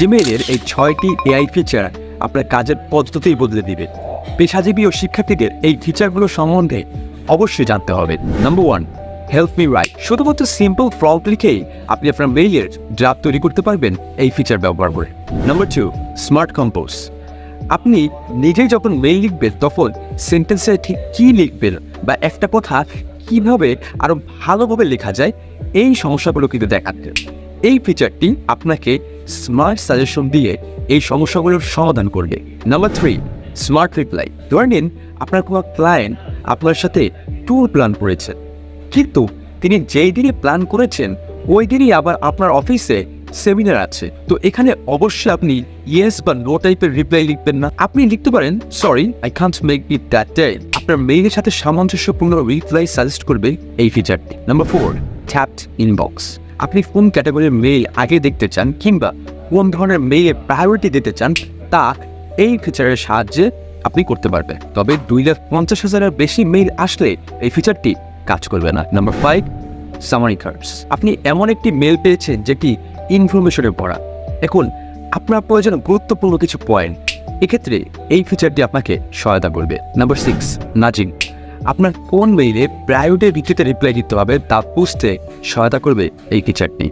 জিমেইলের এই 6টি AI feature আপনার কাজের পদ্ধতিই বদলে দিবে। পেশাজীবী ও শিক্ষার্থীদের এই ফিচারগুলো সম্বন্ধে অবশ্যই জানতে হবে। Number 1, help me right. শুধুমাত্র সিম্পল প্রম্পট লিখেই আপনি আপনার মেইলের ড্রাফট তৈরি করতে পারবেন এই ফিচার ব্যবহার করে। Number 2, smart compose. আপনি নিজেই যখন মেইল লিখবেন তখন সেন্টেন্সে ঠিক কী লিখবেন বা একটা কথা কিভাবে আরও ভালোভাবে লেখা যায় এই সমস্যাগুলো কিন্তু দেখাচ্ছে। এই ফিচারটি আপনাকে স্মার্ট সাজেশন দিয়ে এই সমস্যাগুলোর সমাধান করবে। Number 3, smart reply. ধরে নিন আপনার কোনো ক্লায়েন্ট আপনার সাথে ট্যুর প্ল্যান করেছেন, কিন্তু তিনি যেই দিনে প্ল্যান করেছেন ওই দিনই আবার আপনার অফিসে সেমিনার আছে। তো এখানে অবশ্যই আপনি ইয়েস বা নো টাইপের রিপ্লাই লিখবেন না। আপনি লিখতে পারেন, sorry I can't make it that day. আপনার মেইলের সাথে সামঞ্জস্যপূর্ণ রিপ্লাই সাজেস্ট করবে এই ফিচারটি। Number 4, tapped inbox. আপনি কোন ক্যাটাগরির মেইল আগে দেখতে চান কিংবা কোন ধরনের মেইলে প্রায়োরিটি দিতে চান তা এই ফিচারের সাহায্যে আপনি করতে পারবেন। তবে 2,50,000-এর বেশি মেইল আসলে এই ফিচারটি কাজ করবে না। Number 5, summary cards. আপনি এমন একটি মেইল পেয়েছেন যেটি ইনফরমেশনে ভরা। এখন আপনার প্রয়োজন গুরুত্বপূর্ণ কিছু পয়েন্ট, এক্ষেত্রে এই ফিচারটি আপনাকে সহায়তা করবে। নাম্বার 6, নাজিং। আপনার কোন মেইলে প্রায়োরিটির ভিত্তিতে রিপ্লাই দিতে হবে তা বুঝতে সহায়তা করবে এই ফিচারটি।